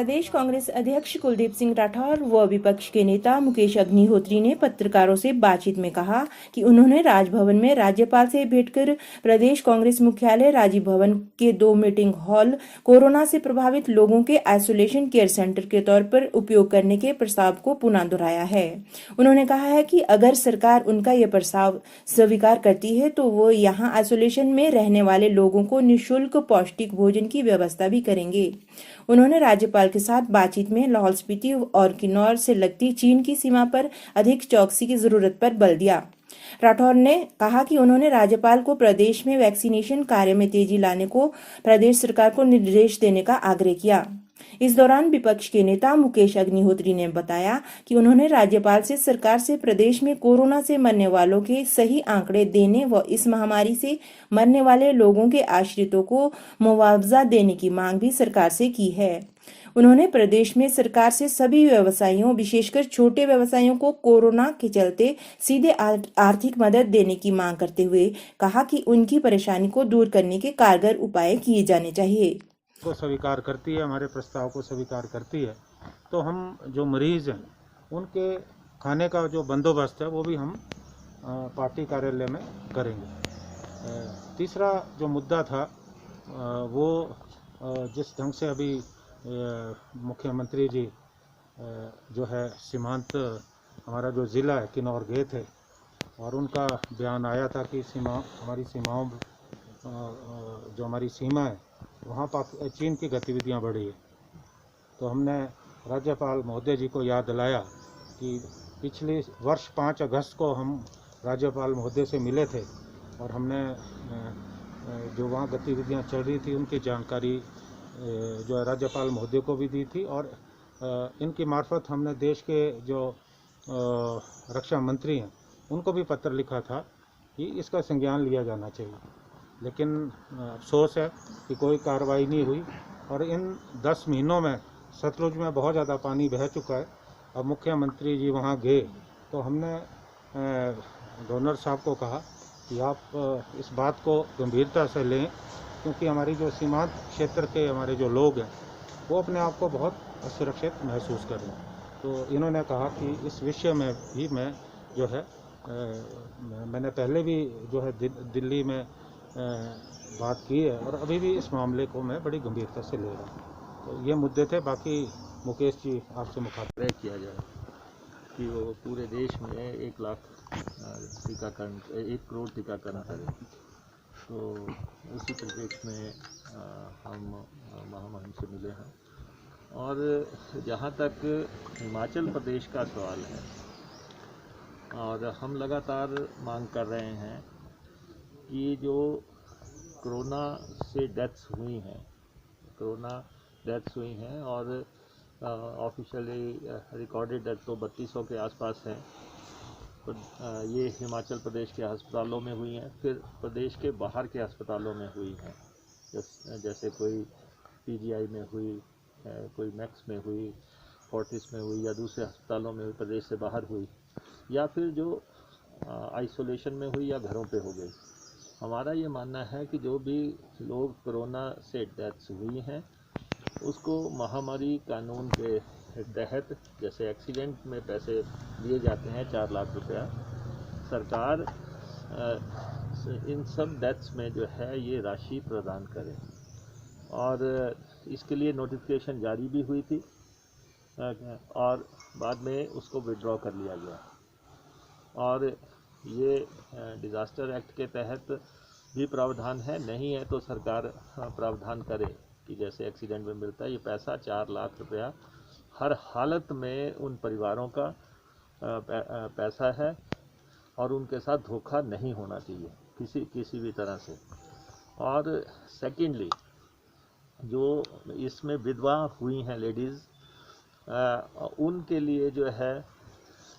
प्रदेश कांग्रेस अध्यक्ष कुलदीप सिंह राठौर व विपक्ष के नेता मुकेश अग्निहोत्री ने पत्रकारों से बातचीत में कहा कि उन्होंने राजभवन में राज्यपाल से भेंट कर प्रदेश कांग्रेस मुख्यालय राजीव भवन के 2 मीटिंग हॉल कोरोना से प्रभावित लोगों के आइसोलेशन केयर सेंटर के तौर पर उपयोग करने के प्रस्ताव को पुनः दोहराया है। उन्होंने कहा है कि अगर सरकार उनका यह प्रस्ताव स्वीकार करती है तो वो यहाँ आइसोलेशन में रहने वाले लोगों को निःशुल्क पौष्टिक भोजन की व्यवस्था भी करेंगे। उन्होंने राज्यपाल के साथ बातचीत में लाहौल स्पीति और किन्नौर से लगती चीन की सीमा पर अधिक चौकसी की जरूरत पर बल दिया। राठौर ने कहा कि उन्होंने राज्यपाल को प्रदेश में वैक्सीनेशन कार्य में तेजी लाने को प्रदेश सरकार को निर्देश देने का आग्रह किया। इस दौरान विपक्ष के नेता मुकेश अग्निहोत्री ने बताया कि उन्होंने राज्यपाल से सरकार से प्रदेश में कोरोना से मरने वालों के सही आंकड़े देने व इस महामारी से मरने वाले लोगों के आश्रितों को मुआवजा देने की मांग भी सरकार से की है। उन्होंने प्रदेश में सरकार से सभी व्यवसायियों विशेषकर छोटे व्यवसायियों को कोरोना के चलते सीधे आर्थिक मदद देने की मांग करते हुए कहा कि उनकी परेशानी को दूर करने के कारगर उपाय किए जाने चाहिए। को स्वीकार करती है, हमारे प्रस्ताव को स्वीकार करती है तो हम जो मरीज हैं उनके खाने का जो बंदोबस्त है वो भी हम पार्टी कार्यालय में करेंगे। तीसरा जो मुद्दा था वो जिस ढंग से अभी मुख्यमंत्री जी जो है सीमांत हमारा जो ज़िला है किन्नौर गए थे और उनका बयान आया था कि हमारी सीमाओं जो हमारी सीमा है वहाँ चीन की गतिविधियाँ बढ़ी है। तो हमने राज्यपाल महोदय जी को याद दिलाया कि पिछले वर्ष 5 अगस्त को हम राज्यपाल महोदय से मिले थे और हमने जो वहाँ गतिविधियाँ चल रही थी उनकी जानकारी जो है राज्यपाल महोदय को भी दी थी और इनकी मार्फत हमने देश के जो रक्षा मंत्री हैं उनको भी पत्र लिखा था कि इसका संज्ञान लिया जाना चाहिए। लेकिन अफसोस है कि कोई कार्रवाई नहीं हुई और इन 10 महीनों में सतलुज में बहुत ज़्यादा पानी बह चुका है। अब मुख्यमंत्री जी वहाँ गए तो हमने गवर्नर साहब को कहा कि आप इस बात को गंभीरता से लें क्योंकि हमारी जो सीमांत क्षेत्र के हमारे जो लोग हैं वो अपने आप को बहुत असुरक्षित महसूस कर रहे हैं। तो इन्होंने कहा कि इस विषय में भी मैं जो है मैंने पहले भी जो है दिल्ली में बात की है और अभी भी इस मामले को मैं बड़ी गंभीरता से ले रहा हूँ। तो ये मुद्दे थे। बाकी मुकेश जी आपसे मुखातिब किया जाए कि वो पूरे देश में 1 लाख टीकाकरण 1 करोड़ टीकाकरण करें। तो उसी परिप्रेक्ष्य में हम महामहिम से मिले हैं और जहाँ तक हिमाचल प्रदेश का सवाल है और हम लगातार मांग कर रहे हैं कि जो कोरोना से डेथ्स हुई हैं और ऑफिशियली रिकॉर्डेड डेथ तो 3200 के आसपास है। तो ये हिमाचल प्रदेश के अस्पतालों में हुई हैं, फिर प्रदेश के बाहर के अस्पतालों में हुई हैं, जैसे कोई पीजीआई में हुई, कोई मैक्स में हुई, फोर्टिस में हुई या दूसरे अस्पतालों में हुई, प्रदेश से बाहर हुई या फिर जो आइसोलेशन में हुई या घरों पे हो गई। हमारा ये मानना है कि जो भी लोग कोरोना से डेथ्स हुई हैं उसको महामारी कानून के तहत जैसे एक्सीडेंट में पैसे दिए जाते हैं 4 लाख रुपया, सरकार इन सब डेथ्स में जो है ये राशि प्रदान करे और इसके लिए नोटिफिकेशन जारी भी हुई थी और बाद में उसको विड्रॉ कर लिया गया। और ये डिज़ास्टर एक्ट के तहत भी प्रावधान है, नहीं है तो सरकार प्रावधान करे कि जैसे एक्सीडेंट में मिलता है ये पैसा 4 लाख रुपया हर हालत में उन परिवारों का पैसा है और उनके साथ धोखा नहीं होना चाहिए किसी भी तरह से। और सेकेंडली जो इसमें विधवा हुई हैं लेडीज़ उनके लिए जो है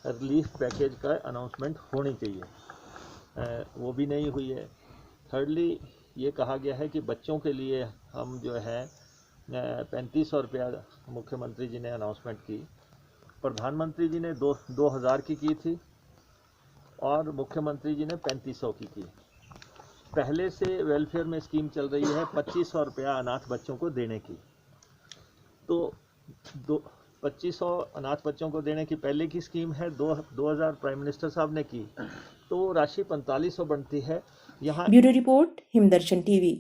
रिलीफ पैकेज का अनाउंसमेंट होनी चाहिए, वो भी नहीं हुई है। थर्डली ये कहा गया है कि बच्चों के लिए हम जो है 3500 रुपया मुख्यमंत्री जी ने अनाउंसमेंट की, प्रधानमंत्री जी ने 2000 की थी और मुख्यमंत्री जी ने 3500 की। पहले से वेलफेयर में स्कीम चल रही है 2500 रुपया अनाथ बच्चों को देने की। तो दो 2500 अनाथ बच्चों को देने की पहले की स्कीम है, 2000 प्राइम मिनिस्टर साहब ने की, तो राशि 4500 बनती है। यहाँ ब्यूरो रिपोर्ट, हिमदर्शन टीवी।